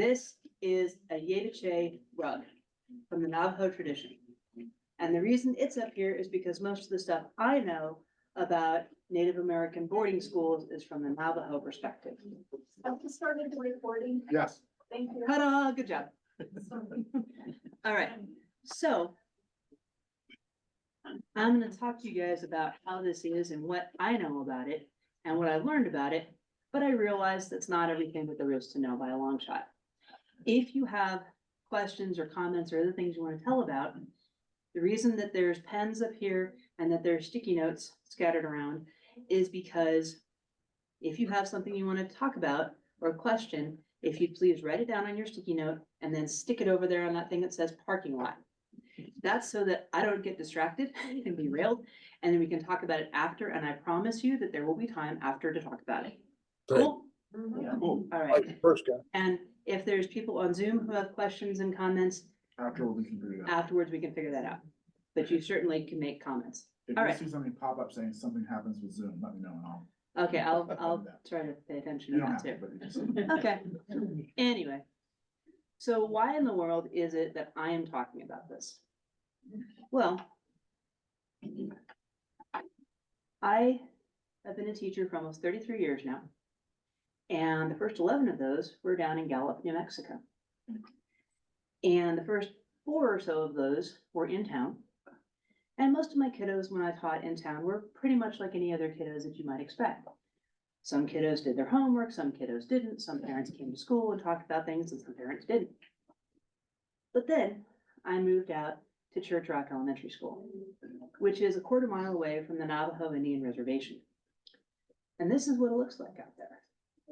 This is a Yeviche rug from the Navajo tradition. And the reason it's up here is because most of the stuff I know about Native American boarding schools is from the Navajo perspective. Have you started the recording? Yes. Thank you. Ta-da, good job. All right, so I'm gonna talk to you guys about how this is and what I know about it and what I learned about it, but I realize that's not everything that there is to know by a long shot. If you have questions or comments or other things you want to tell about, the reason that there's pens up here and that there's sticky notes scattered around is because if you have something you want to talk about or a question, if you'd please write it down on your sticky note and then stick it over there on that thing that says parking lot. That's so that I don't get distracted and be derailed, and then we can talk about it after, and I promise you that there will be time after to talk about it. Cool? Mhm. Cool. All right. First guy. And if there's people on Zoom who have questions and comments, After we can figure it out. afterwards we can figure that out. But you certainly can make comments. If All you right. see something pop up saying something happens with Zoom, let me know and I'll. Okay, I'll try to pay attention You to don't that have to, too. but you just. Okay, anyway. So why in the world is it that I am talking about this? Well, I have been a teacher for almost 33 years now. And the first 11 of those were down in Gallup, New Mexico. And the first 4 or so of those were in town. And most of my kiddos, when I taught in town, were pretty much like any other kiddos that you might expect. Some kiddos did their homework, some kiddos didn't, some parents came to school and talked about things, and some parents didn't. But then I moved out to Church Rock Elementary School, which is a quarter mile away from the Navajo Indian Reservation. And this is what it looks like out there.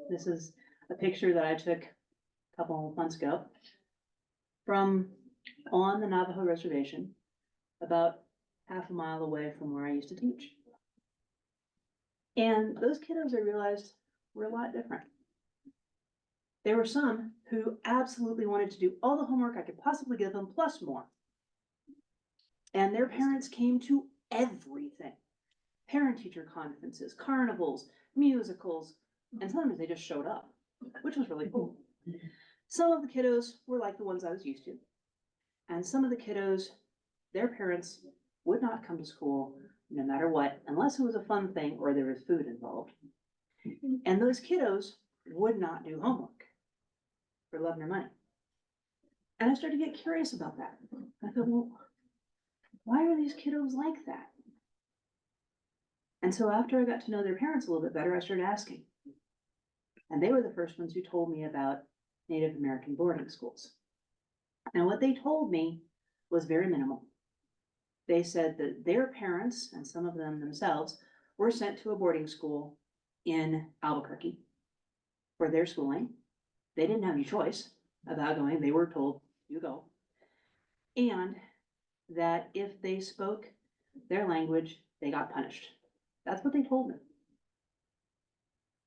This is a picture that I took a couple of months ago from on the Navajo Reservation, about half a mile away from where I used to teach. And those kiddos, I realized, were a lot different. There were some who absolutely wanted to do all the homework I could possibly give them, plus more. And their parents came to everything. Parent-teacher conferences, carnivals, musicals, and sometimes they just showed up, which was really cool. Some of the kiddos were like the ones I was used to. And some of the kiddos, their parents would not come to school no matter what, unless it was a fun thing or there was food involved. And those kiddos would not do homework for love nor money. And I started to get curious about that. I thought, well, why are these kiddos like that? And so after I got to know their parents a little bit better, I started asking. And they were the first ones who told me about Native American boarding schools. And what they told me was very minimal. They said that their parents, and some of them themselves, were sent to a boarding school in Albuquerque for their schooling. They didn't have any choice about going. They were told, you go. And that if they spoke their language, they got punished. That's what they told me.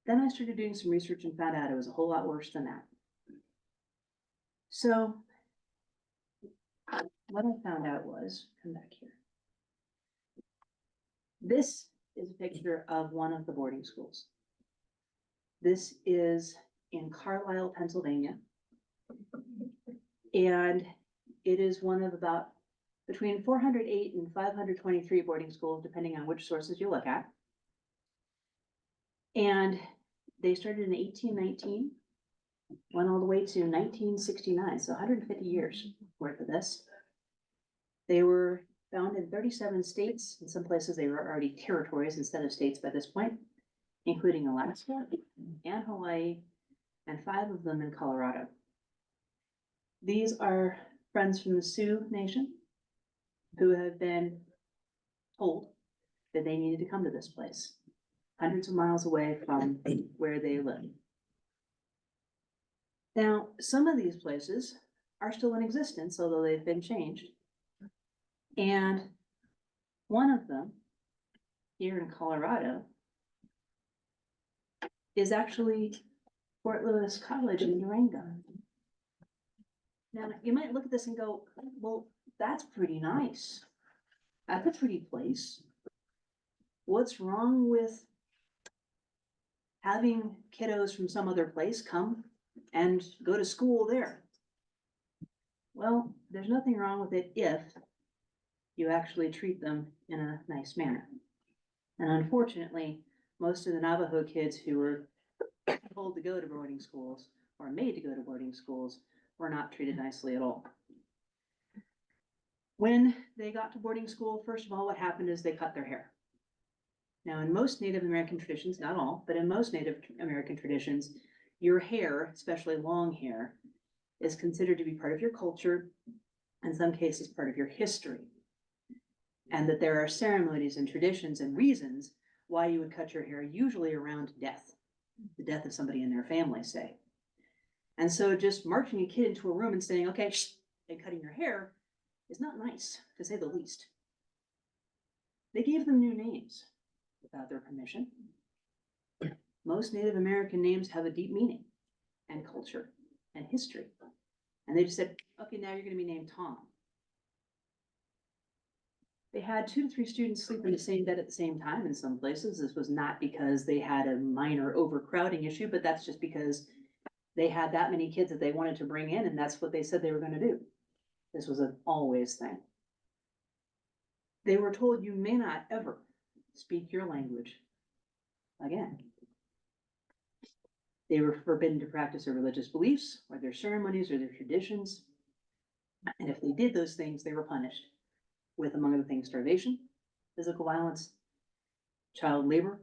Then I started doing some research and found out it was a whole lot worse than that. So what I found out was, come back here. This is a picture of one of the boarding schools. This is in Carlisle, Pennsylvania. And it is one of about between 408 and 523 boarding schools, depending on which sources you look at. And they started in 1819, went all the way to 1969, so 150 years worth of this. They were found in 37 states. In some places they were already territories instead of states by this point, including Alaska and Hawaii, and 5 of them in Colorado. These are friends from the Sioux Nation who have been told that they needed to come to this place, hundreds of miles away from where they live. Now, some of these places are still in existence, although they've been changed. And one of them, here in Colorado, is actually Fort Lewis College in Durango. Now, you might look at this and go, well, that's pretty nice. That's a pretty place. What's wrong with having kiddos from some other place come and go to school there. Well, there's nothing wrong with it if you actually treat them in a nice manner. And unfortunately, most of the Navajo kids who were told to go to boarding schools or made to go to boarding schools were not treated nicely at all. When they got to boarding school, first of all, what happened is they cut their hair. Now, in most Native American traditions, not all, but in most Native American traditions, your hair, especially long hair, is considered to be part of your culture, in some cases, part of your history. And that there are ceremonies and traditions and reasons why you would cut your hair, usually around death, the death of somebody in their family, say. And so just marching a kid into a room and saying, okay, shh, and cutting your hair is not nice, to say the least. They gave them new names without their permission. Most Native American names have a deep meaning and culture and history. And they just said, okay, now you're gonna be named Tom. They had 2 to 3 students sleep in the same bed at the same time in some places. This was not because they had a minor overcrowding issue, but that's just because they had that many kids that they wanted to bring in, and that's what they said they were gonna do. This was an always thing. They were told you may not ever speak your language again. They were forbidden to practice their religious beliefs or their ceremonies or their traditions. And if they did those things, they were punished with, among other things, starvation, physical violence, child labor.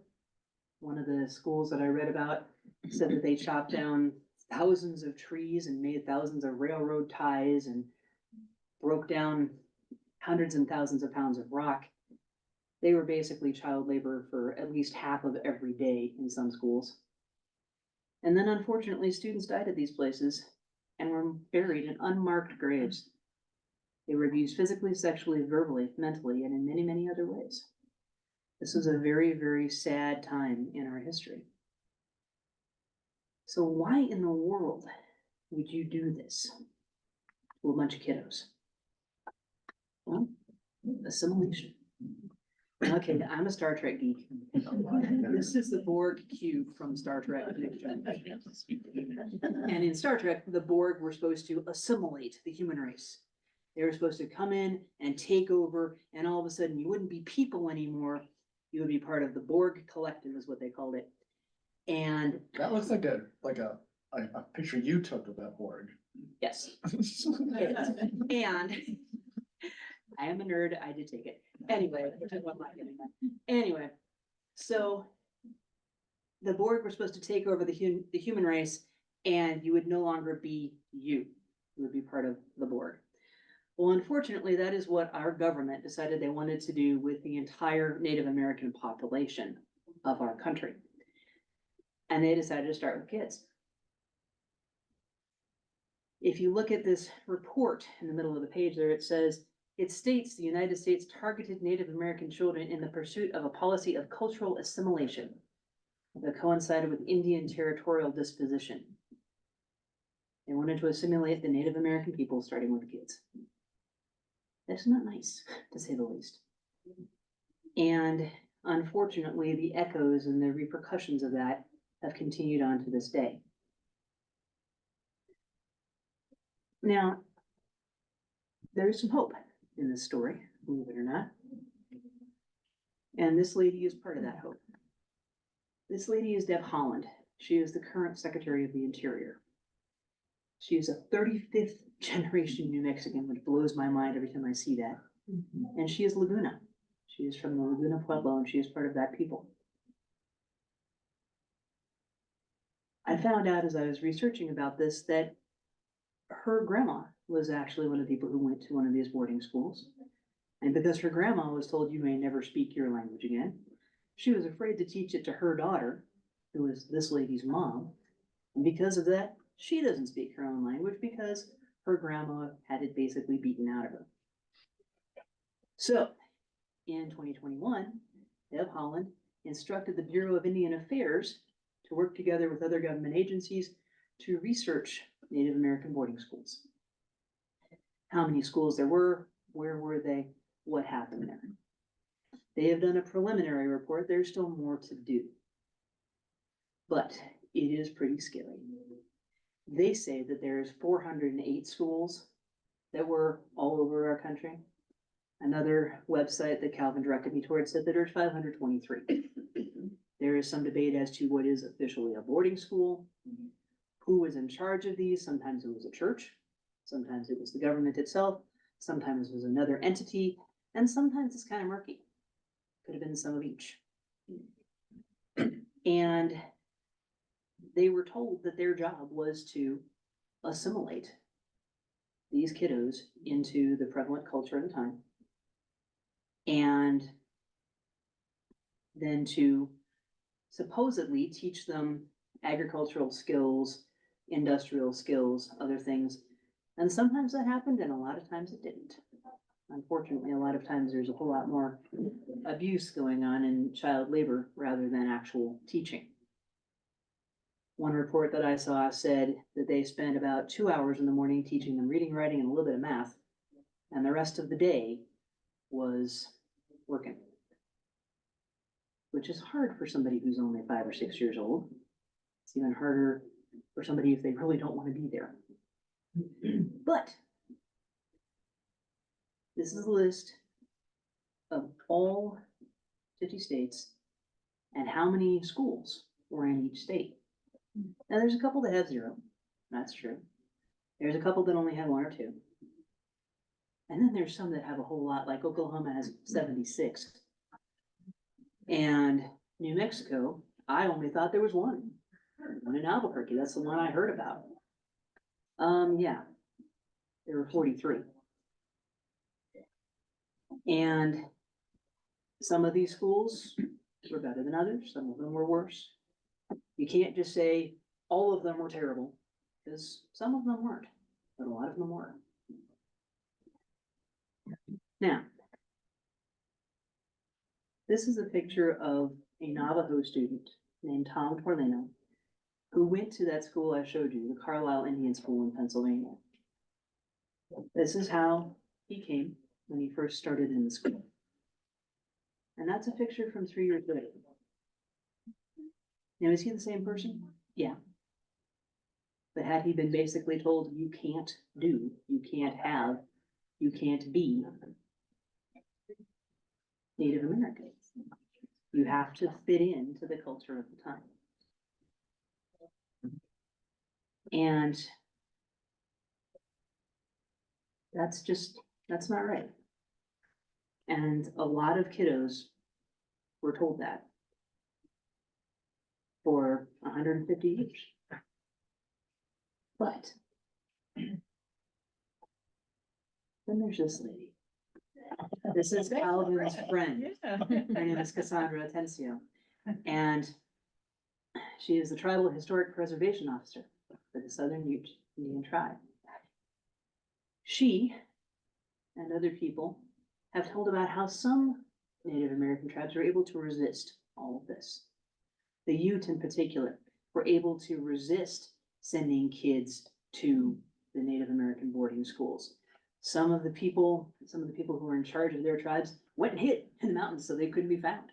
One of the schools that I read about said that they chopped down thousands of trees and made thousands of railroad ties and broke down hundreds and thousands of pounds of rock. They were basically child labor for at least half of every day in some schools. And then unfortunately, students died at these places and were buried in unmarked graves. They were abused physically, sexually, verbally, mentally, and in many, many other ways. This was a very, very sad time in our history. So why in the world would you do this to a bunch of kiddos? Well, assimilation. Okay, I'm a Star Trek geek. This is the Borg cube from Star Trek. And in Star Trek, the Borg were supposed to assimilate the human race. They were supposed to come in and take over, and all of a sudden you wouldn't be people anymore. You would be part of the Borg collective, is what they called it. And That looks like a picture you took of that board. yes. And I am a nerd, I did take it. Anyway, anyway, so the Borg were supposed to take over the human race, and you would no longer be you. You would be part of the Borg. Well, unfortunately, that is what our government decided they wanted to do with the entire Native American population of our country. And they decided to start with kids. If you look at this report in the middle of the page there, it says, it states the United States targeted Native American children in the pursuit of a policy of cultural assimilation that coincided with Indian territorial disposition. They wanted to assimilate the Native American people, starting with kids. That's not nice, to say the least. And unfortunately, the echoes and the repercussions of that have continued on to this day. Now, there is some hope in this story, believe it or not. And this lady is part of that hope. This lady is Deb Haaland. She is the current Secretary of the Interior. She is a 35th generation New Mexican, which blows my mind every time I see that. And she is Laguna. She is from the Laguna Pueblo, and she is part of that people. I found out as I was researching about this that her grandma was actually one of the people who went to one of these boarding schools. And because her grandma was told you may never speak your language again, she was afraid to teach it to her daughter, who is this lady's mom. And because of that, she doesn't speak her own language because her grandma had it basically beaten out of her. So in 2021, Deb Haaland instructed the Bureau of Indian Affairs to work together with other government agencies to research Native American boarding schools. How many schools there were, where were they, what happened there. They have done a preliminary report. There's still more to do, but it is pretty scary. They say that there's 408 schools that were all over our country. Another website that Calvin directed me towards said that there's 523. There is some debate as to what is officially a boarding school, who was in charge of these. Sometimes it was a church, sometimes it was the government itself, sometimes it was another entity, and sometimes it's kind of murky. Could have been some of each. And they were told that their job was to assimilate these kiddos into the prevalent culture of the time. And then to supposedly teach them agricultural skills, industrial skills, other things. And sometimes that happened and a lot of times it didn't. Unfortunately, a lot of times there's a whole lot more abuse going on in child labor rather than actual teaching. One report that I saw said that they spent about 2 hours in the morning teaching them reading, writing, and a little bit of math. And the rest of the day was working. Which is hard for somebody who's only 5 or 6 years old. It's even harder for somebody if they really don't want to be there. But this is a list of all 50 states and how many schools were in each state. Now, there's a couple that have 0. That's true. There's a couple that only have 1 or 2. And then there's some that have a whole lot, like Oklahoma has 76. And New Mexico, I only thought there was one in Albuquerque. That's the one I heard about. Yeah, there were 43. And some of these schools were better than others. Some of them were worse. You can't just say all of them were terrible, because some of them weren't, but a lot of them were. Now, this is a picture of a Navajo student named Tom Torlino, who went to that school I showed you, the Carlisle Indian School in Pennsylvania. This is how he came when he first started in the school. And that's a picture from 3 years later. Now, is he the same person? Yeah. But had he been basically told, you can't do, you can't have, you can't be Native American. You have to fit into the culture of the time. And that's not right. And a lot of kiddos were told that for 150 years. But then there's this lady. This is Calvin's friend. Her name is Cassandra Atencio. And she is the Tribal Historic Preservation Officer for the Southern Ute Indian Tribe. She and other people have told about how some Native American tribes were able to resist all of this. The Ute in particular were able to resist sending kids to the Native American boarding schools. Some of the people who were in charge of their tribes went and hid in the mountains so they couldn't be found.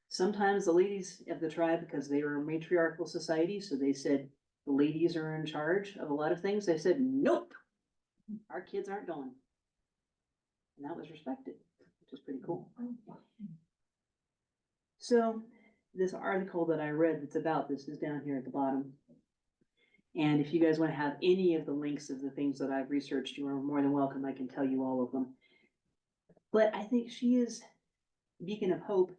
Sometimes the ladies of the tribe, because they were a matriarchal society, so they said the ladies are in charge of a lot of things. They said, nope, our kids aren't going. And that was respected, which is pretty cool. So this article that I read that's about this is down here at the bottom. And if you guys want to have any of the links of the things that I've researched, you are more than welcome. I can tell you all of them. But I think she is a beacon of hope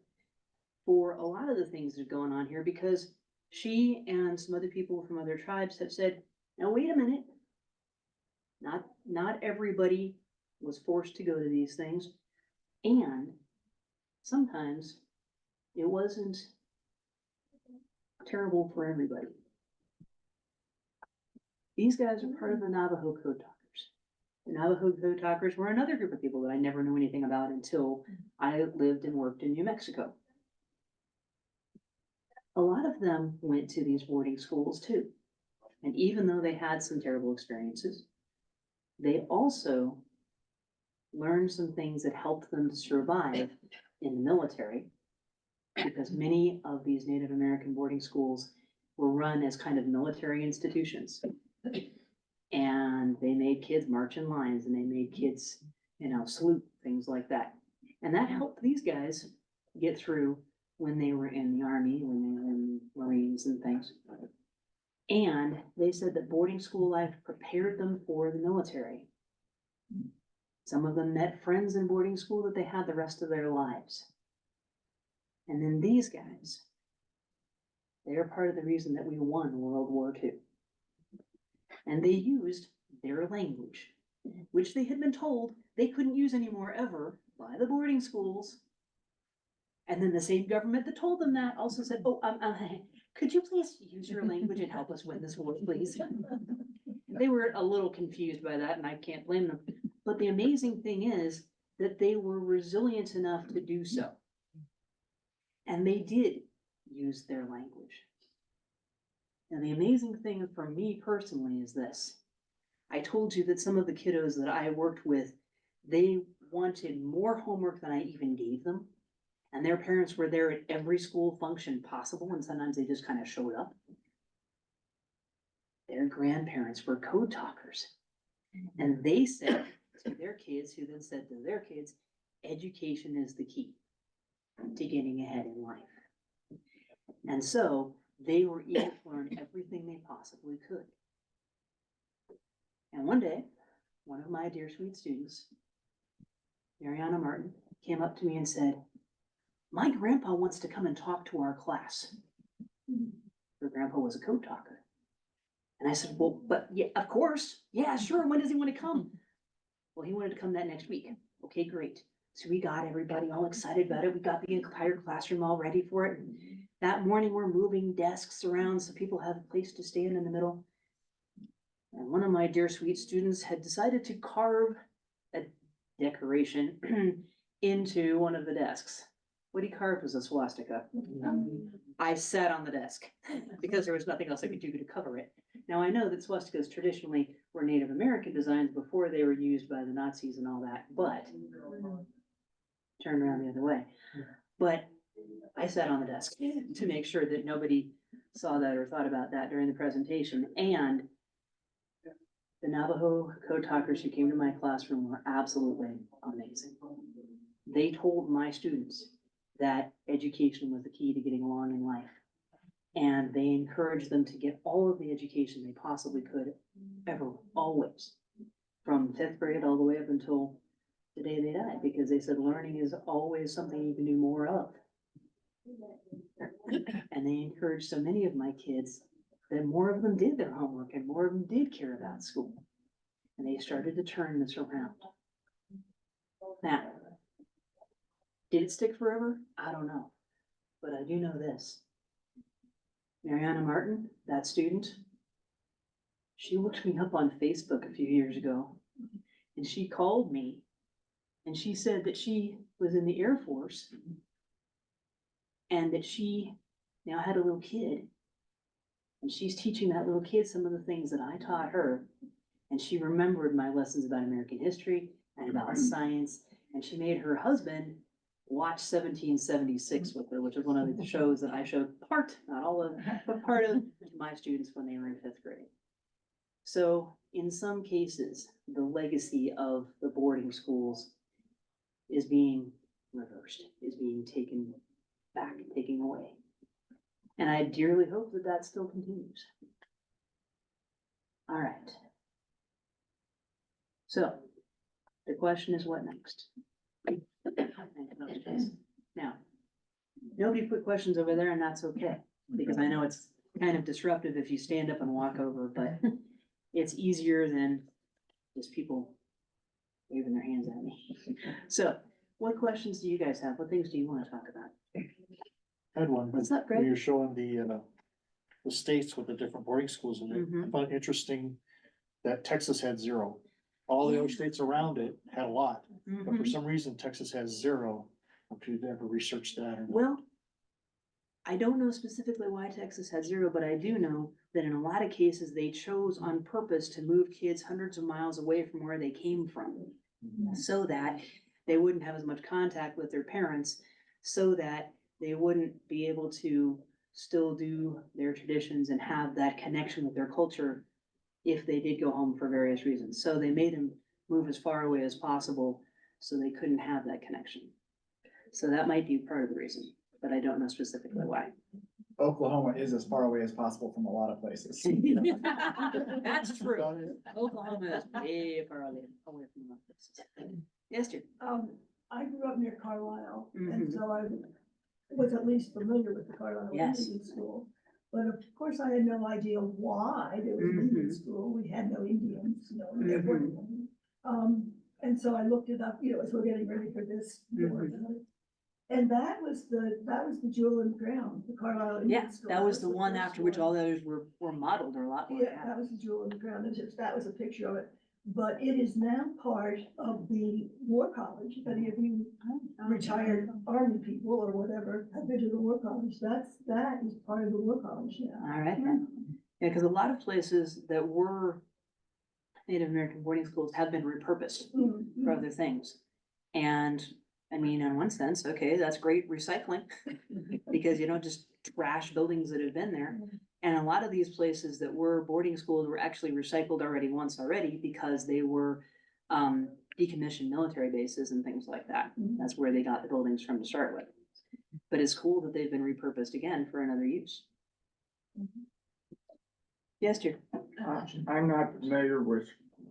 for a lot of the things that are going on here, because she and some other people from other tribes have said, now wait a minute, not everybody was forced to go to these things, and sometimes it wasn't terrible for everybody. These guys are part of the Navajo Code Talkers. The Navajo Code Talkers were another group of people that I never knew anything about until I lived and worked in New Mexico. A lot of them went to these boarding schools too. And even though they had some terrible experiences, they also learned some things that helped them to survive in the military, because many of these Native American boarding schools were run as kind of military institutions. And they made kids march in lines and they made kids, salute, things like that. And that helped these guys get through when they were in the Army, when they were in Marines and things. And they said that boarding school life prepared them for the military. Some of them met friends in boarding school that they had the rest of their lives. And then these guys, they're part of the reason that we won World War II. And they used their language, which they had been told they couldn't use anymore ever by the boarding schools. And then the same government that told them that also said, oh, could you please use your language and help us win this war, please? They were a little confused by that, and I can't blame them. But the amazing thing is that they were resilient enough to do so. And they did use their language. And the amazing thing for me personally is this. I told you that some of the kiddos that I worked with, they wanted more homework than I even gave them. And their parents were there at every school function possible, and sometimes they just kind of showed up. Their grandparents were code talkers. And they said to their kids, who then said to their kids, education is the key to getting ahead in life. And so they were eager to learn everything they possibly could. And one day, one of my dear sweet students, Mariana Martin, came up to me and said, my grandpa wants to come and talk to our class. Her grandpa was a code talker. And I said, well, but yeah, of course. Yeah, sure. When does he want to come? Well, he wanted to come that next week. Okay, great. So we got everybody all excited about it. We got the entire classroom all ready for it. And that morning we're moving desks around so people have a place to stand in the middle. And one of my dear sweet students had decided to carve a decoration into one of the desks. What he carved was a swastika. I sat on the desk because there was nothing else I could do to cover it. Now I know that swastikas traditionally were Native American designs before they were used by the Nazis and all that, but turn around the other way. But I sat on the desk to make sure that nobody saw that or thought about that during the presentation. And the Navajo code talkers who came to my classroom were absolutely amazing. They told my students that education was the key to getting along in life. And they encouraged them to get all of the education they possibly could, ever, always, from 5th grade all the way up until the day they died, because they said learning is always something you can do more of. And they encouraged so many of my kids that more of them did their homework and more of them did care about school. And they started to turn this around. Now, did it stick forever? I don't know. But I do know this. Mariana Martin, that student, she looked me up on Facebook a few years ago, and she called me, and she said that she was in the Air Force, and that she now had a little kid, and she's teaching that little kid some of the things that I taught her, and she remembered my lessons about American history and about science, and she made her husband watch 1776 with her, which is one of the shows that I showed part, not all of, but part of to my students when they were in 5th grade. So in some cases, the legacy of the boarding schools is being reversed, is being taken back, taken away. And I dearly hope that that still continues. All right. So the question is, what next? Now, nobody put questions over there, and that's okay, because I know it's kind of disruptive if you stand up and walk over, but it's easier than just people waving their hands at me. So, what questions do you guys have? What things do you want to talk about? I had one. What's up, Greg? When you're showing the states with the different boarding schools in it, I Mhm. found it interesting that Texas had 0. All the other states around it had a lot, but for Mhm. some reason Texas has 0. If you've ever researched that or not. Well, I don't know specifically why Texas had 0, but I do know that in a lot of cases, they chose on purpose to move kids hundreds of miles away from where they came from, so that they wouldn't have as much contact with their parents, so that they wouldn't be able to still do their traditions and have that connection with their culture if they did go home for various reasons. So they made them move as far away as possible so they couldn't have that connection. So that might be part of the reason, but I don't know specifically why. Oklahoma is as far away as possible from a lot of places. That's true. Oklahoma is way far away from the places. Yes, dear. I grew up near Carlisle, Mhm. and so I was at least familiar with the Carlisle Yes. Indian School. But of course, I had no idea why there was an Indian Mhm. school. We had no Indians, there Mhm. weren't any. And so I looked it up, as we're getting ready for this. And that was the jewel in the crown, the Carlisle Indian Yeah, School. that was the the one first after which all the others were modeled or a lot more. Yeah, that was the jewel in the crown. That was a picture of it. But it is now part of the War College. If any of you retired Army people or whatever have been to the War College, that is part of the War College now. All right, then. Yeah, because a lot of places that were Native American boarding schools have been repurposed Mhm. for other things. And I mean, in one sense, okay, that's great recycling because you don't just trash buildings that have been there. And a lot of these places that were boarding schools were actually recycled already because they were decommissioned military bases and things like that. That's where they got the buildings from to start with. But it's cool that they've been repurposed again for another use. Yes, dear. I'm not familiar with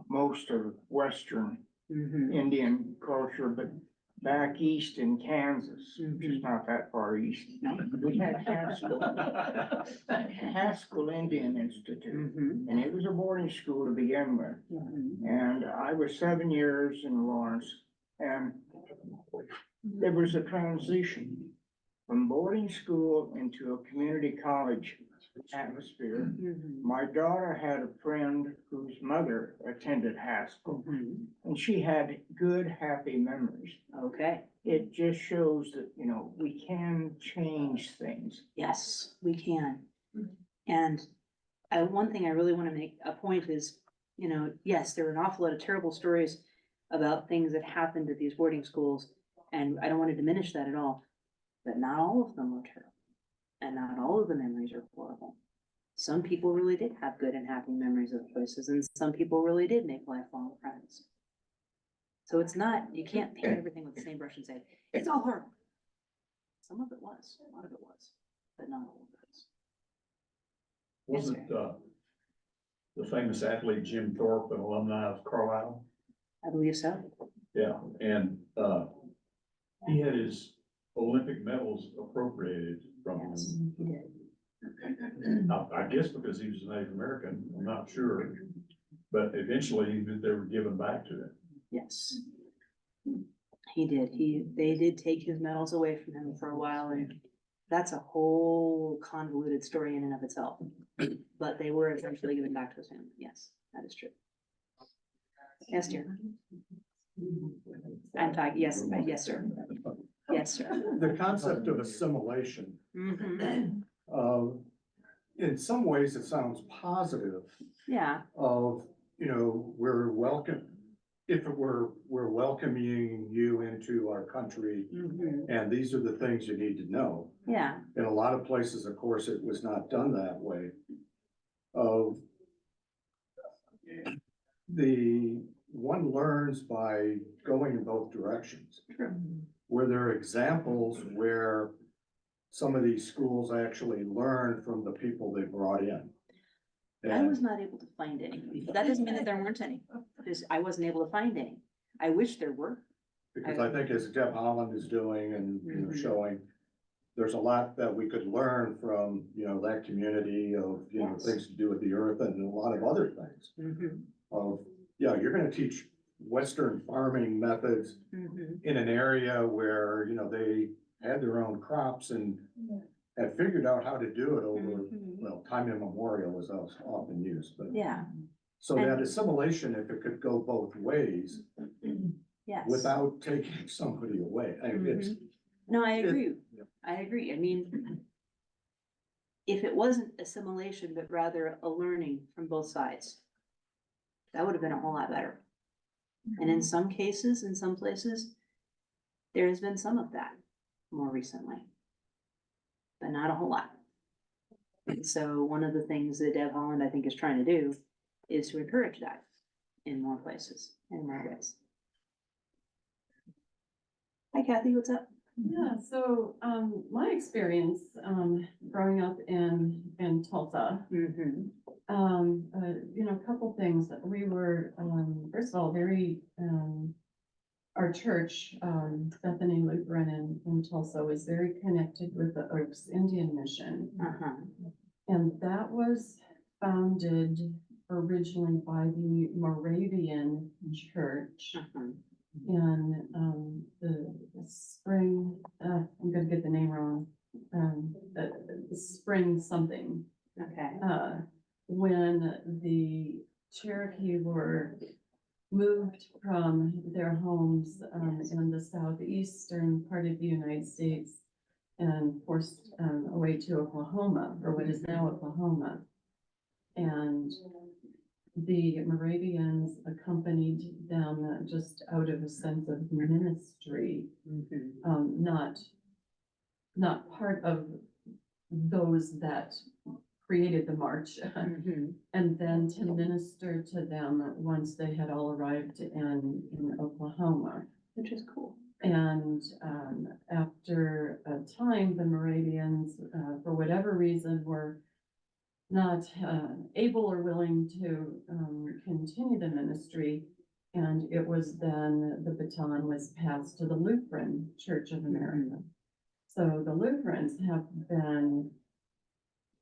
most of Western Mhm. Indian culture, but back east in Kansas, which is not that far east, we had Haskell Indian Institute, Mhm. and it was a boarding school to begin with. Mhm. And I was 7 years in Lawrence, and there was a transition from boarding school into a community college atmosphere. Mhm. My daughter had a friend whose mother attended Haskell, Mhm. and she had good, happy memories. Okay, It just shows that, we can change things. yes, we can. And one thing I really want to make a point is, yes, there are an awful lot of terrible stories about things that happened at these boarding schools. And I don't want to diminish that at all, but not all of them were terrible. And not all of the memories are horrible. Some people really did have good and happy memories of places, and some people really did make lifelong friends. So it's not, you can't paint everything with the same brush and say, it's all horrible. Some of it was, a lot of it was, but not all of it was. Wasn't, the famous athlete Jim Thorpe, an alumni of Carlisle? I believe so. Yeah, and, he had his Olympic medals appropriated from him. Yes, he did. I guess because he was a Native American, I'm not sure, but eventually they were given back to him. Yes. He did. They did take his medals away from him for a while, and that's a whole convoluted story in and of itself. But they were eventually given back to his family. Yes, that is true. Yes, dear. I'm talking, yes, yes, sir. Yes, sir. The concept of assimilation, Mhm. in some ways, it sounds positive Yeah, of, we're welcome. If it were, we're welcoming you into our country, mhm. and these are the things you need to know. Yeah, In a lot of places, of course, it was not done that way. Of the one learns by going in both directions. true. Were there examples where some of these schools actually learned from the people they brought in? I was not able to find any, but that doesn't mean that there weren't any, because I wasn't able to find any. I wish there were. Because I think as Deb Holland is doing and, Mhm. showing, there's a lot that we could learn from, that community of, Yes. things to do with the earth and a lot of other things. Mhm. Of, you're gonna teach Western farming methods Mhm. in an area where, they had their own crops and had figured out how to do it over, Mhm. well, time immemorial is often used, but. Yeah, So that assimilation, if it could go both ways, yes. without taking somebody away, I mean, it's. No, I agree. Yeah. I agree. I mean, if it wasn't assimilation, but rather a learning from both sides, that would have been a whole lot better. And in some cases, in some places, there has been some of that more recently, but not a whole lot. And so one of the things that Deb Holland, I think, is trying to do is to encourage that in more places, in more ways. Hi Kathy, what's up? Yeah, so, my experience, growing up in Tulsa, Mm-hmm. a couple things that we were, first of all, very, our church, Bethany Lutheran in Tulsa was very connected with the Oaks Indian Mission. Uh-huh. And that was founded originally by the Moravian Church Uh-huh. in, the spring, I'm gonna get the name wrong, spring something. Okay. When the Cherokee were moved from their homes in the southeastern part of the United States and forced away to Oklahoma, or what is now Oklahoma. And the Moravians accompanied them just out of a sense of ministry, Mm-hmm. not part of those that created the march. Mm-hmm. And then to minister to them once they had all arrived in Oklahoma. Which is cool. And after a time, the Moravians, for whatever reason, were not able or willing to continue the ministry. And it was then the baton was passed to the Lutheran Church of America. So the Lutherans have been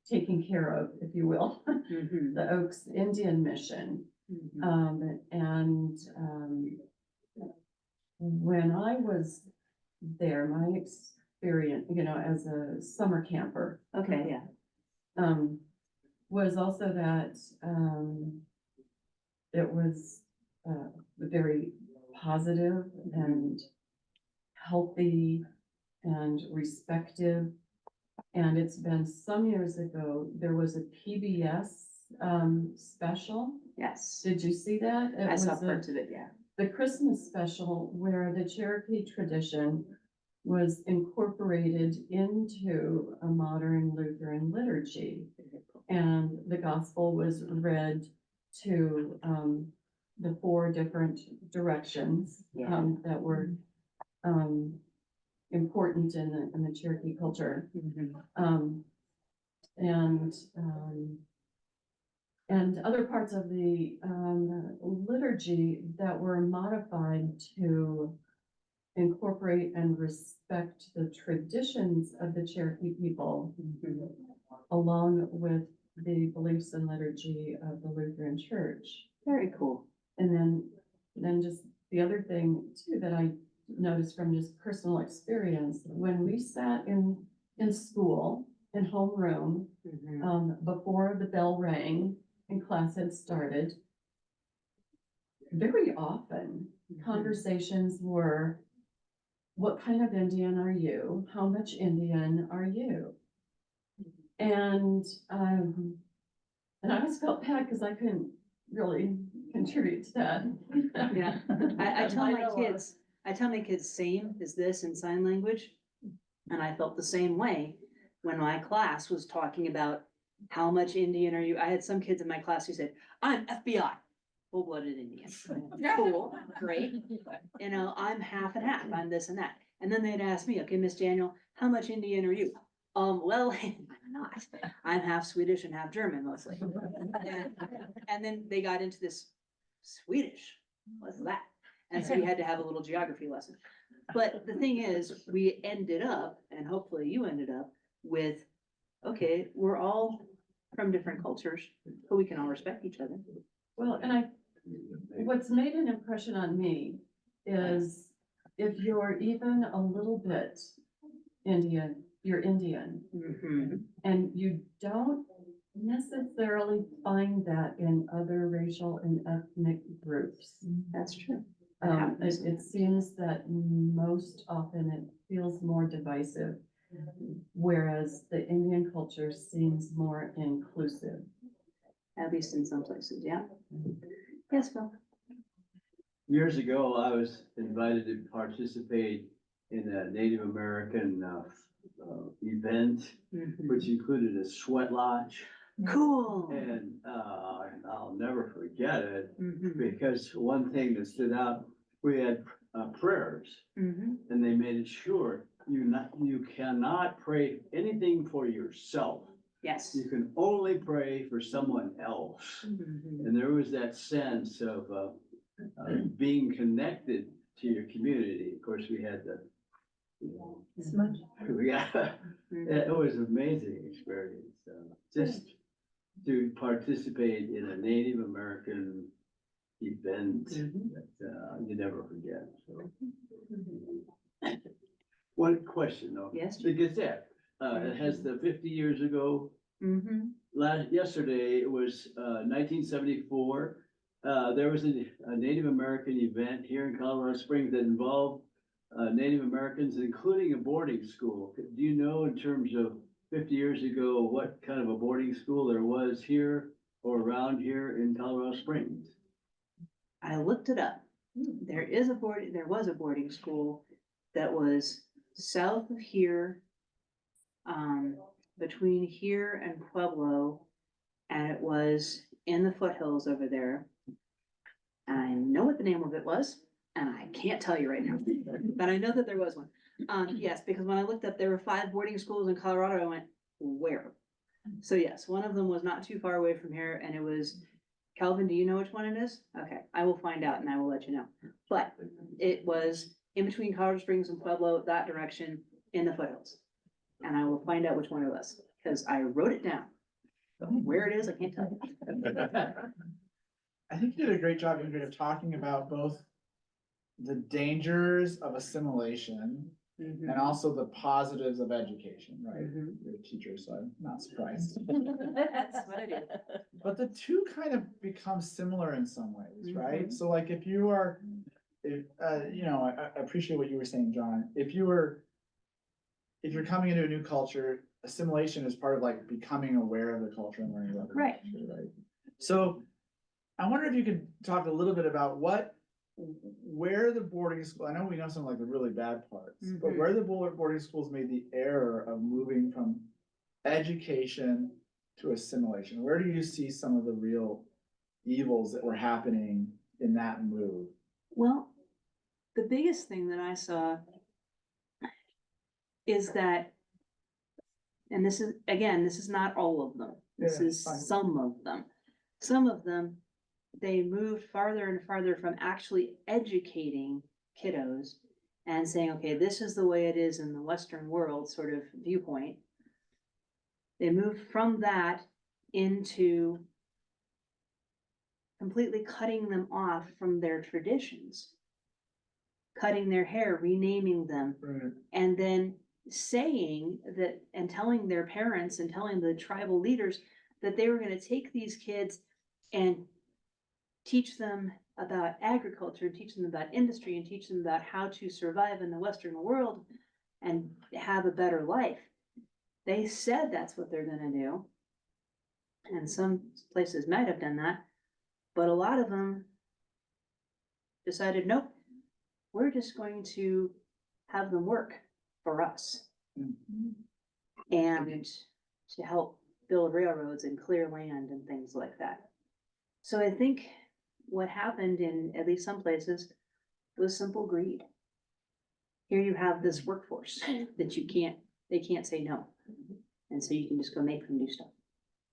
taken care of, if you will, Mm-hmm. the Oaks Indian Mission. Mm-hmm. When I was there, my experience, as a summer camper, Okay, yeah. was also that, it was, very positive and healthy and respective. And it's been some years ago, there was a PBS, special. Yes. Did you see that? It I saw was parts of it, yeah. the Christmas special where the Cherokee tradition was incorporated into a modern Lutheran liturgy. And the gospel was read to the 4 different directions Yeah. that were important in the Cherokee culture. Mm-hmm. And other parts of the liturgy that were modified to incorporate and respect the traditions of the Cherokee people, Mm-hmm. along with the beliefs and liturgy of the Lutheran Church. Very cool. And then just the other thing too that I noticed from just personal experience, when we sat in school, in homeroom, Mm-hmm. before the bell rang and class had started, very often conversations were, what kind of Indian are you? How much Indian are you? And I always felt bad because I couldn't really contribute to that. Yeah. I tell my kids same as this in sign language. And I felt the same way when my class was talking about how much Indian are you? I had some kids in my class who said, I'm FBI, full-blooded Indian. Cool, great. I'm half and half, I'm this and that. And then they'd ask me, okay, Miss Daniel, how much Indian are you? Well, I'm not. I'm half Swedish and half German mostly. And then they got into this Swedish, what's that? And so we had to have a little geography lesson. But the thing is, we ended up, and hopefully you ended up with, okay, we're all from different cultures, but we can all respect each other. Well, and what's made an impression on me is if you're even a little bit Indian, you're Indian. Mm-hmm. And you don't necessarily find that in other racial and ethnic groups. That's true. It seems that most often it feels more divisive, whereas the Indian culture seems more inclusive. At least in some places, yeah. Yes, Phil. Years ago, I was invited to participate in a Native American event, Mhm. which included a sweat lodge. Cool. And, I'll never forget it, Mhm, because one thing that stood out, we had, prayers. mhm. And they made it sure you cannot pray anything for yourself. Yes. You can only pray for someone else. Mhm. And there was that sense of, being connected to your community. Of course, we had the, you know, yeah, it was an amazing experience. Just to participate in a Native American event that, you never forget, so. One question though. Yes. The Gazette, it has the 50 years ago. Mhm. Yesterday, it was 1974. There was a Native American event here in Colorado Springs that involved Native Americans, including a boarding school. Do you know, in terms of 50 years ago, what kind of a boarding school there was here or around here in Colorado Springs? I looked it up. There was a boarding school that was south of here, between here and Pueblo, and it was in the foothills over there. And I know what the name of it was, and I can't tell you right now, but I know that there was one. Yes, because when I looked up, there were 5 boarding schools in Colorado, I went, where? So yes, one of them was not too far away from here, and it was, Calvin, do you know which one it is? Okay, I will find out and I will let you know. But it was in between Colorado Springs and Pueblo, that direction, in the foothills. And I will find out which one it was, because I wrote it down. But where it is, I can't tell you. I think you did a great job, Ingrid, of talking about both the dangers of assimilation Mhm. and also the positives of education, right? Mhm. You're a teacher, so I'm not surprised. That's what it is. But the two kind of become similar in some ways, right? Mhm. So like if you are, if, you know, I appreciate what you were saying, John. If you're coming into a new culture, assimilation is part of like becoming aware of the culture and learning about the Right. culture, right? So I wonder if you could talk a little bit about where the boarding school, I know we know some like the really bad parts, but Mhm. where the boarding schools made the error of moving from education to assimilation. Where do you see some of the real evils that were happening in that move? Well, the biggest thing that I saw is that, and this is, again, this is not all of them. This Yeah, is fine. some of them. Some of them, they moved farther and farther from actually educating kiddos and saying, okay, this is the way it is in the Western world sort of viewpoint. They moved from that into completely cutting them off from their traditions, cutting their hair, renaming them, Right. and then saying that, and telling their parents and telling the tribal leaders that they were gonna take these kids and teach them about agriculture, teach them about industry, and teach them about how to survive in the Western world and have a better life. They said that's what they're gonna do. And some places might have done that, but a lot of them decided, nope, we're just going to have them work for us. And to help build railroads and clear land and things like that. So I think what happened in at least some places was simple greed. Here you have this workforce that they can't say no. And so you can just go make them do stuff.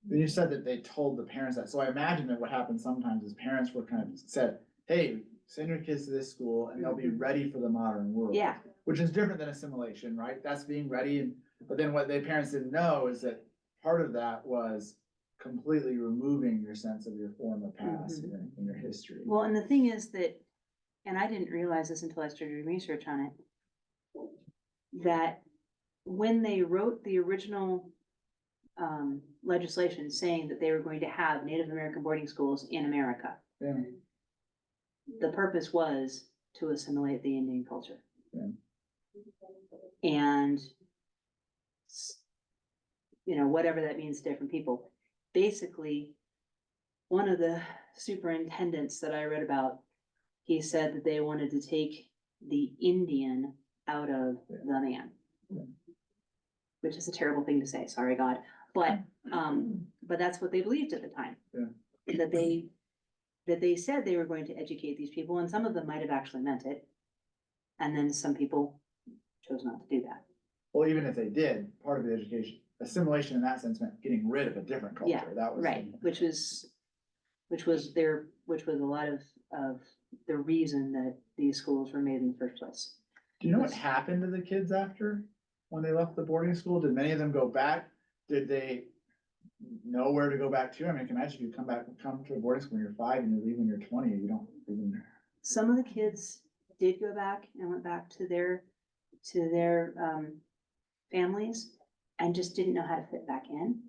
You said that they told the parents that, so I imagine that what happened sometimes is parents were kind of said, hey, send your kids to this school and they'll be ready for the modern world. Yeah, Which is different than assimilation, right? That's being ready, but then what the parents didn't know is that part of that was completely removing your sense of your former past and your history. well, and the thing is that, and I didn't realize this until I started doing research on it, that when they wrote the original legislation saying that they were going to have Native American boarding schools in America, Yeah. the purpose was to assimilate the Indian culture. Yeah. And whatever that means to different people. Basically, one of the superintendents that I read about, he said that they wanted to take the Indian out of the man. Yeah. Which is a terrible thing to say, sorry, God, but But that's what they believed at the time. Yeah. That they said they were going to educate these people, and some of them might have actually meant it. And then some people chose not to do that. Well, even if they did, part of the education, assimilation in that sense meant getting rid of a different Yeah, culture. That was. Right, which was a lot of the reason that these schools were made in the first place. Do you know what happened to the kids after, when they left the boarding school? Did many of them go back? Did they know where to go back to? I mean, I can imagine if you come to a boarding school when you're 5 and you leave when you're 20, you don't even. Some of the kids did go back and went back to their families and just didn't know how to fit back in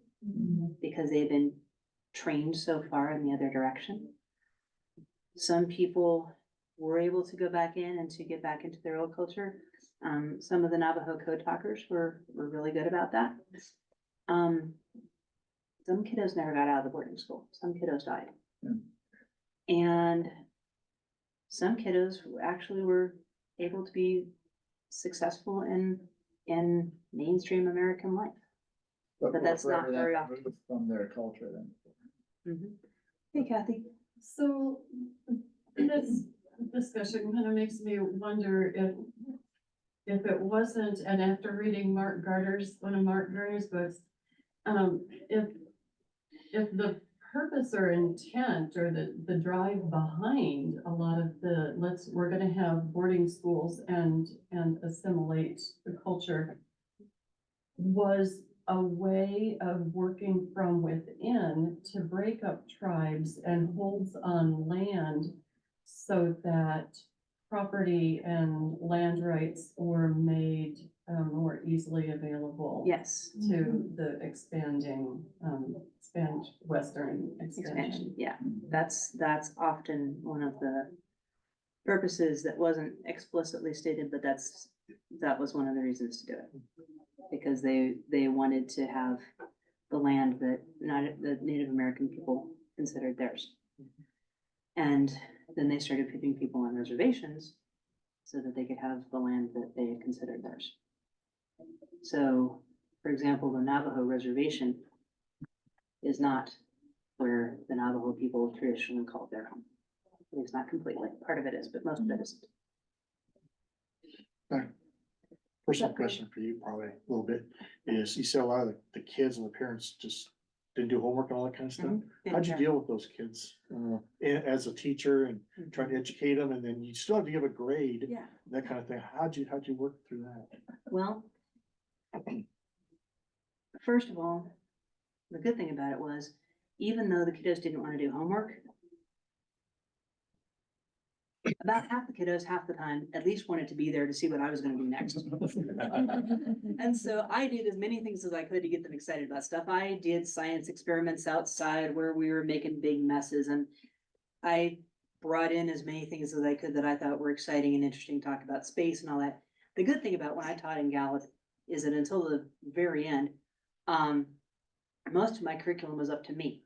because they had been trained so far in the other direction. Some people were able to go back in and to get back into their old culture. Some of the Navajo code talkers were really good about that. Some kiddos never got out of the boarding school. Some kiddos died. And some kiddos actually were able to be successful in mainstream American life. But that's not forever very then often. removed from their culture then. Hey Kathy. So this discussion kind of makes me wonder if it wasn't, and after reading one of Mark Gardner's books, if the purpose or intent or the drive behind a lot of we're gonna have boarding schools and assimilate the culture was a way of working from within to break up tribes and holds on land so that property and land rights were made more easily available. Yes. To the expanding, Western Expansion, expansion. yeah, that's often one of the purposes that wasn't explicitly stated, but that was one of the reasons to do it. Because they wanted to have the land that the Native American people considered theirs. And then they started putting people on reservations so that they could have the land that they had considered theirs. So, for example, the Navajo reservation is not where the Navajo people traditionally called their home. It's not completely, part of it is, but most of it isn't. Personal question for you, probably a little bit, is you said a lot of the kids and the parents just didn't do homework and all that kind of stuff. How'd you deal with those kids, as a teacher and trying to educate them, and then you still have to give a grade, Yeah, that kind of thing? How'd you work through that? well, first of all, the good thing about it was, even though the kiddos didn't want to do homework, about half the kiddos, half the time, at least wanted to be there to see what I was gonna do next. And so I did as many things as I could to get them excited about stuff. I did science experiments outside where we were making big messes, and I brought in as many things as I could that I thought were exciting and interesting, talk about space and all that. The good thing about when I taught in Gallup is that until the very end, most of my curriculum was up to me.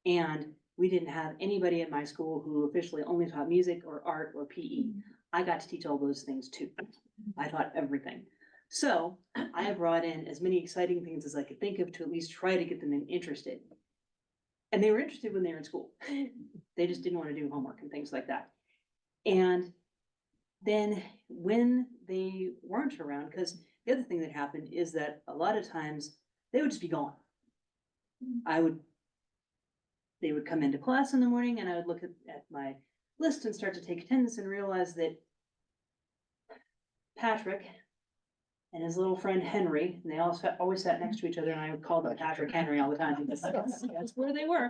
And we didn't have anybody in my school who officially only taught music or art or PE. I got to teach all those things too. I taught everything. So I brought in as many exciting things as I could think of to at least try to get them interested. And they were interested when they were in school. They just didn't want to do homework and things like that. And then when they weren't around, because the other thing that happened is that a lot of times they would just be gone. They would come into class in the morning and I would look at my list and start to take attendance and realize that Patrick and his little friend Henry, and they always sat next to each other, and I would call them Patrick Henry all the time because that's where they were.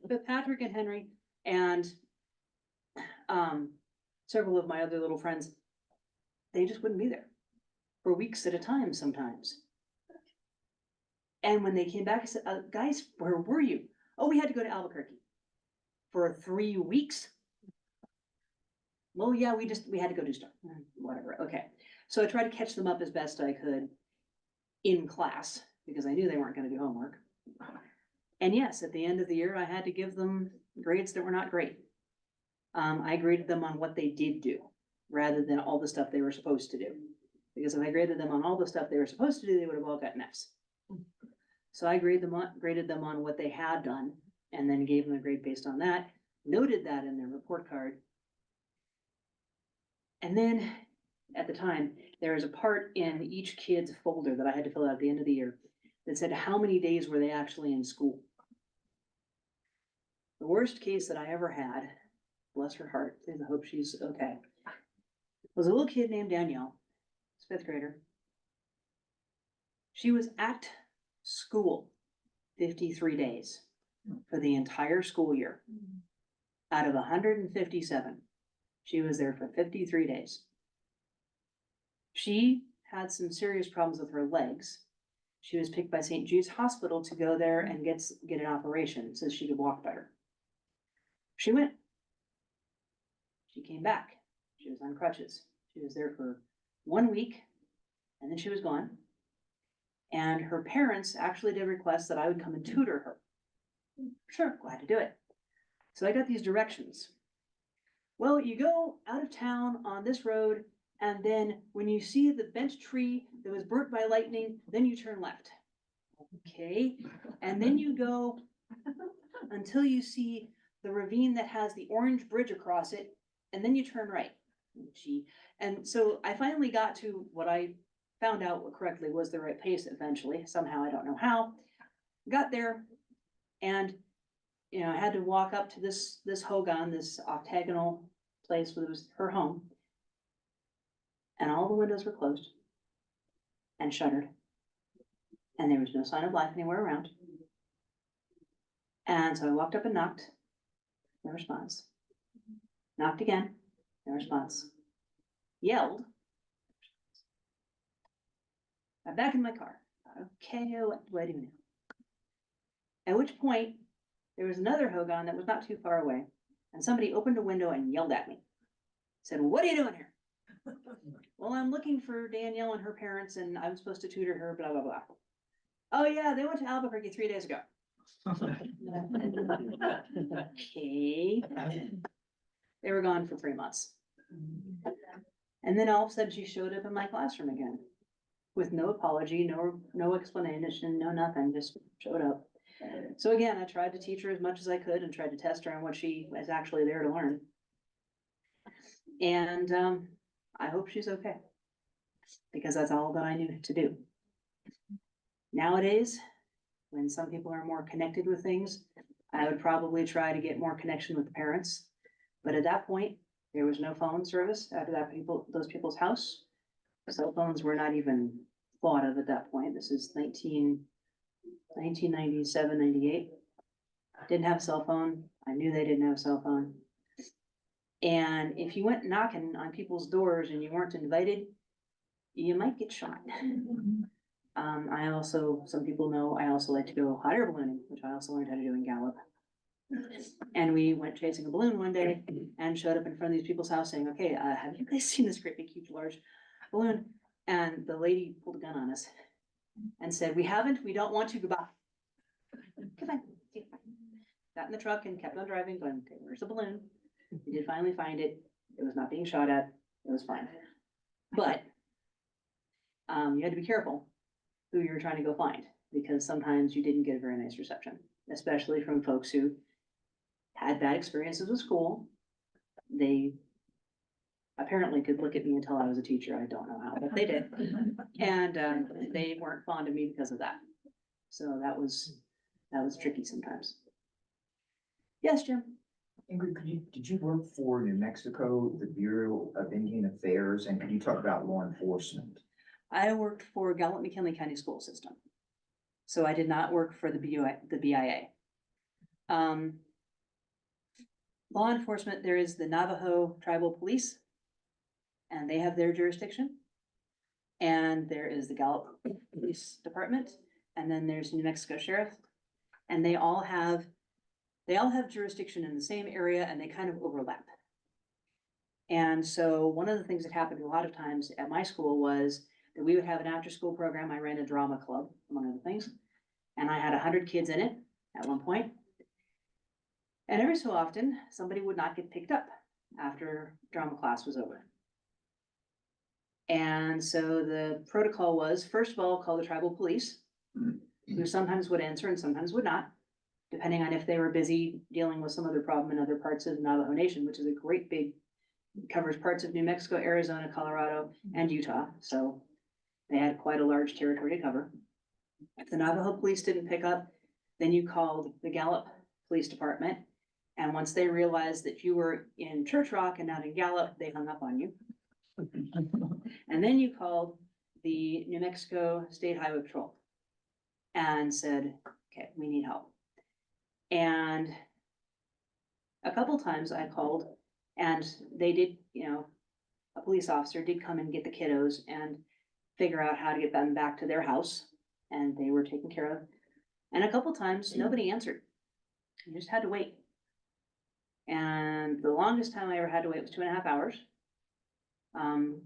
But Patrick and Henry and several of my other little friends, they just wouldn't be there for weeks at a time sometimes. And when they came back, I said, guys, where were you? Oh, we had to go to Albuquerque for 3 weeks. Well, yeah, we had to go do stuff, whatever. Okay. So I tried to catch them up as best I could in class because I knew they weren't going to do homework. And yes, at the end of the year, I had to give them grades that were not great. I graded them on what they did do rather than all the stuff they were supposed to do. Because if I graded them on all the stuff they were supposed to do, they would have all gotten Fs. So I graded them on what they had done and then gave them a grade based on that, noted that in their report card. And then at the time, there was a part in each kid's folder that I had to fill out at the end of the year that said how many days were they actually in school. The worst case that I ever had, bless her heart, please, I hope she's okay, was a little kid named Danielle, 5th grader. She was at school 53 days for the entire school year. Out of 157, she was there for 53 days. She had some serious problems with her legs. She was picked by St. Jude's Hospital to go there and get an operation so she could walk better. She went. She came back. She was on crutches. She was there for 1 week and then she was gone. And her parents actually did request that I would come and tutor her. Sure, glad to do it. So I got these directions. Well, you go out of town on this road, and then when you see the bent tree that was burnt by lightning, then you turn left. Okay, and then you go until you see the ravine that has the orange bridge across it, and then you turn right. And so I finally got to what I found out what correctly was the right pace eventually, somehow, I don't know how. Got there, and I had to walk up to this hogan, this octagonal place where it was her home. And all the windows were closed and shuttered. And there was no sign of life anywhere around. And so I walked up and knocked, no response. Knocked again, no response. Yelled. I'm back in my car. Okay, what do I do now? At which point, there was another hogan that was not too far away, and somebody opened a window and yelled at me. Said, "What are you doing here?" Well, I'm looking for Danielle and her parents, and I'm supposed to tutor her, blah, blah, blah. Oh yeah, they went to Albuquerque 3 days ago. Okay. They were gone for 3 months. And then all of a sudden she showed up in my classroom again with no apology, no explanation, no nothing, just showed up. So again, I tried to teach her as much as I could and tried to test her on what she was actually there to learn. And I hope she's okay, because that's all that I knew to do. Nowadays, when some people are more connected with things, I would probably try to get more connection with the parents. But at that point, there was no phone service after those people's house. Cell phones were not even thought of at that point. This is 1997, 98. Didn't have a cell phone. I knew they didn't have a cell phone. And if you went knocking on people's doors and you weren't invited, you might get shot. Some people know, I also like to go hot air ballooning, which I also learned how to do in Gallup. And we went chasing a balloon one day and showed up in front of these people's house saying, okay, have you guys seen this great big huge large balloon? And the lady pulled a gun on us and said, we haven't, we don't want to, goodbye. Goodbye. Got in the truck and kept on driving, going, okay, where's the balloon? We did finally find it. It was not being shot at. It was fine. But you had to be careful who you were trying to go find, because sometimes you didn't get a very nice reception, especially from folks who had bad experiences with school. They apparently could look at me and tell I was a teacher. I don't know how, but they did. And they weren't fond of me because of that. So that was tricky sometimes. Yes, Jim? Ingrid, did you work for New Mexico, the Bureau of Indian Affairs, and could you talk about law enforcement? I worked for Gallup-McKinley County School System. So I did not work for the BIA. Law enforcement, there is the Navajo Tribal Police, and they have their jurisdiction. And there is the Gallup Police Department, and then there's New Mexico Sheriff, and they all have jurisdiction in the same area, and they kind of overlap. And so one of the things that happened a lot of times at my school was that we would have an after-school program. I ran a drama club, among other things, and I had 100 kids in it at one point. And every so often, somebody would not get picked up after drama class was over. And so the protocol was, first of all, call the tribal police. who sometimes would answer and sometimes would not, depending on if they were busy dealing with some other problem in other parts of Navajo Nation, which is a great big, covers parts of New Mexico, Arizona, Colorado, and Utah, so they had quite a large territory to cover. If the Navajo police didn't pick up, then you called the Gallup Police Department, and once they realized that you were in Church Rock and not in Gallup, they hung up on you. And then you called the New Mexico State Highway Patrol and said, okay, we need help. And a couple times I called and they did, a police officer did come and get the kiddos and figure out how to get them back to their house, and they were taken care of. And a couple times, nobody answered. You just had to wait. And the longest time I ever had to wait was 2.5 hours.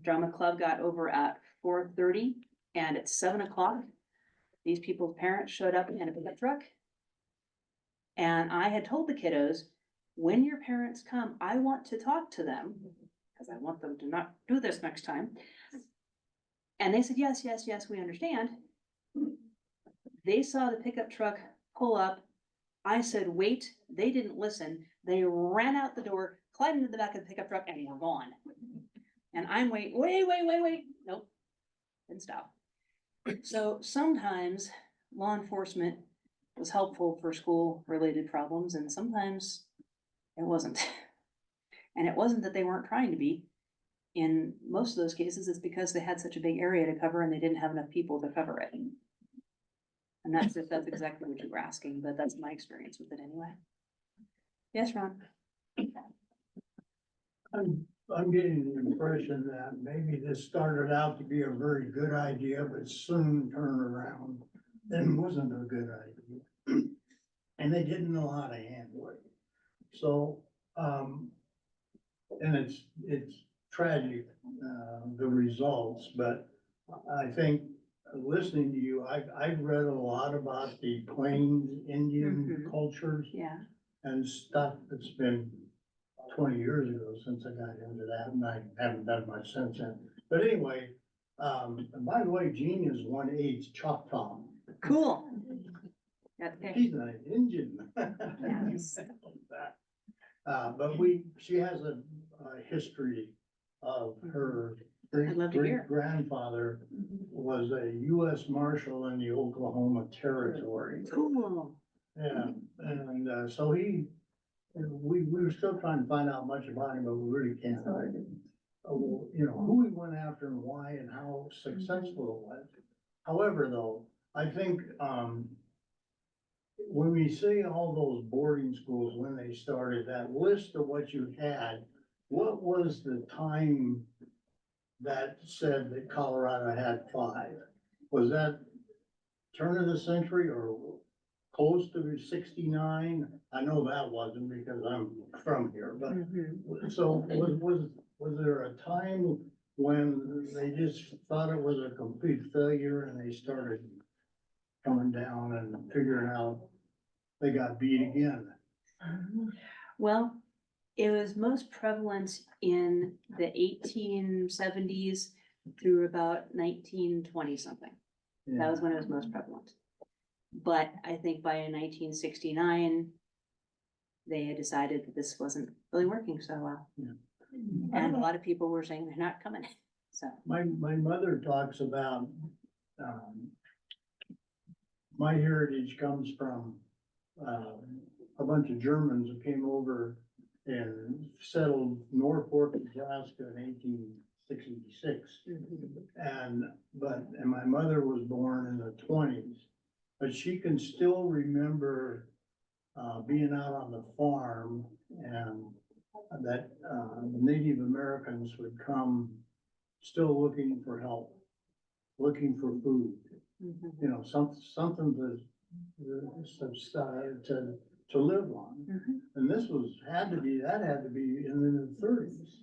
Drama Club got over at 4:30, and at 7 o'clock, these people's parents showed up in a pickup truck. And I had told the kiddos, when your parents come, I want to talk to them, because I want them to not do this next time. And they said, yes, yes, yes, we understand. They saw the pickup truck pull up. I said, wait, they didn't listen. They ran out the door, climbed into the back of the pickup truck, and were gone. And I'm wait. Nope, didn't stop. So sometimes law enforcement was helpful for school-related problems, and sometimes it wasn't. And it wasn't that they weren't trying to be. In most of those cases, it's because they had such a big area to cover and they didn't have enough people to cover it. And that's exactly what you were asking, but that's my experience with it anyway. Yes, Ron? I'm getting the impression that maybe this started out to be a very good idea, but soon turned around and wasn't a good idea. And they didn't know how to handle it. So, and it's tragic, the results, but I think listening to you, I've read a lot about the Plains Indian cultures. Yeah. And stuff that's been 20 years ago since I got into that, and I haven't done much since then. But anyway, and by the way, Jean is 1/8 Choctaw. Cool. Okay. She's an Indian. Yes. But she has a history of her I'd love to hear. great grandfather was a US Marshal in the Oklahoma Territory. Cool. Yeah, and so we were still trying to find out much about him, but we really can't. Who he went after and why and how successful it was. However, though, I think, when we see all those boarding schools, when they started, that list of what you had, what was the time that said that Colorado had 5? Was that turn of the century or close to 69? I know that wasn't because I'm from here, but so was there a time when they just thought it was a complete failure and they started coming down and figuring out they got beat again? Well, it was most prevalent in the 1870s through about 1920 something. That was when it was most prevalent. But I think by 1969, they had decided that this wasn't really working so well. Yeah. And a lot of people were saying they're not coming, so. My mother talks about, my heritage comes from, a bunch of Germans who came over and settled Norfolk, Nebraska in 1866. And my mother was born in the 20s, but she can still remember being out on the farm and that Native Americans would come still looking for help, looking for food, something to live on. And this had to be in the 30s.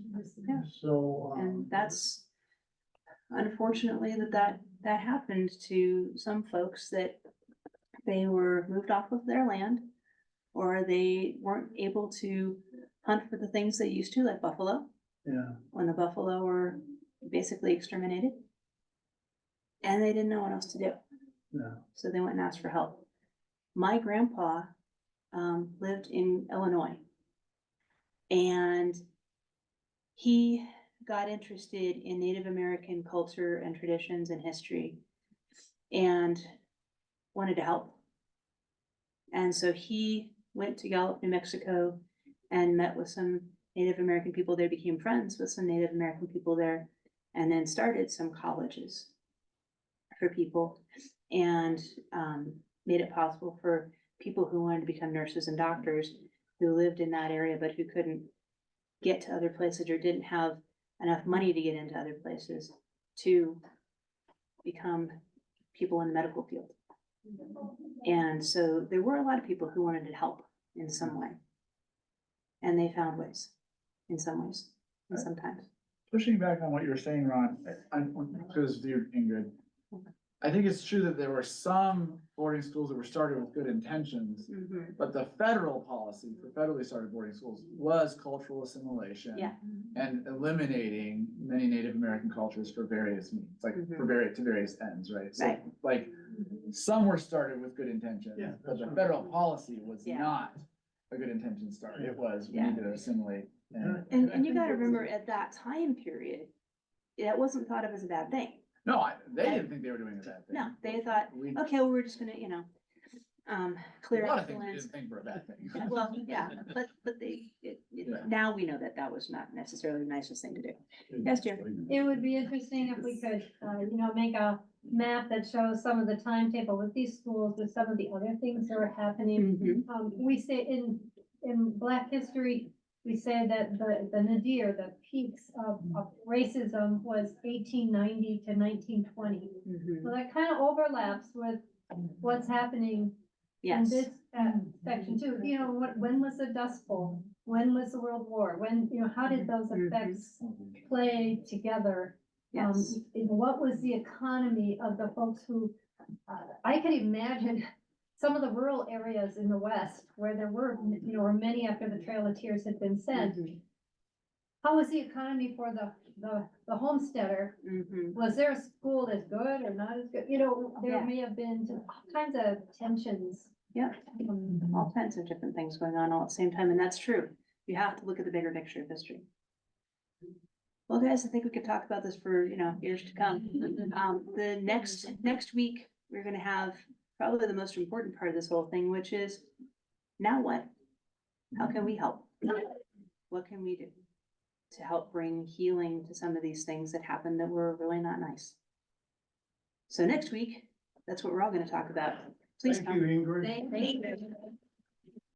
Yeah. So, And that's unfortunately that happened to some folks, that they were moved off of their land, or they weren't able to hunt for the things they used to, like buffalo, yeah, when the buffalo were basically exterminated. And they didn't know what else to do. No. So they went and asked for help. My grandpa, lived in Illinois. And he got interested in Native American culture and traditions and history and wanted to help. And so he went to Gallup, New Mexico and met with some Native American people there, became friends with some Native American people there, and then started some colleges for people and made it possible for people who wanted to become nurses and doctors who lived in that area but who couldn't get to other places or didn't have enough money to get into other places to become people in the medical field. And so there were a lot of people who wanted to help in some way. And they found ways, in some ways, and sometimes. Pushing back on what you were saying, Ron, because you, Ingrid, I think it's true that there were some boarding schools that were started with good intentions, but the federal policy for federally started boarding schools was cultural assimilation. Yeah. And eliminating many Native American cultures for various means, like for various ends, right? So, Right. like, some were started with good intentions, Yeah, but the that's federal policy was Yeah. not a good intention start. It was, we Yeah. need to assimilate. And you gotta remember, at that time period, that wasn't thought of as a bad thing. No, they didn't think they were doing a bad thing. No, they thought, We- okay, well, we're just gonna, clear A lot out of the things we lands. didn't think were a bad thing. Well, yeah, but Yeah. now we know that that was not necessarily the nicest thing to do. Yes, Jerry? It would be interesting if we could, make a map that shows some of the timetable with these schools, with some of the other things that are happening. We say in Black history, we say that the nadir, the peaks of racism was 1890 to 1920. Well, that kind of overlaps with what's happening in Yes, this section too. When was the Dust Bowl? When was the World War? When, how did those effects play together? yes, What was the economy of the folks who, I could imagine some of the rural areas in the West where there were, were many after the Trail of Tears had been sent. How was the economy for the homesteader? Was there a school as good or not as good? There Yeah. may have been all kinds of tensions. Yep. All kinds of different things going on all at the same time, and that's true. You have to look at the bigger picture of history. Well, guys, I think we could talk about this for, years to come. The next week, we're gonna have probably the most important part of this whole thing, which is, now what? How can we help? What can we do to help bring healing to some of these things that happened that were really not nice? So next week, that's what we're all gonna talk about. Please Thank come. you, Ingrid. Thank you.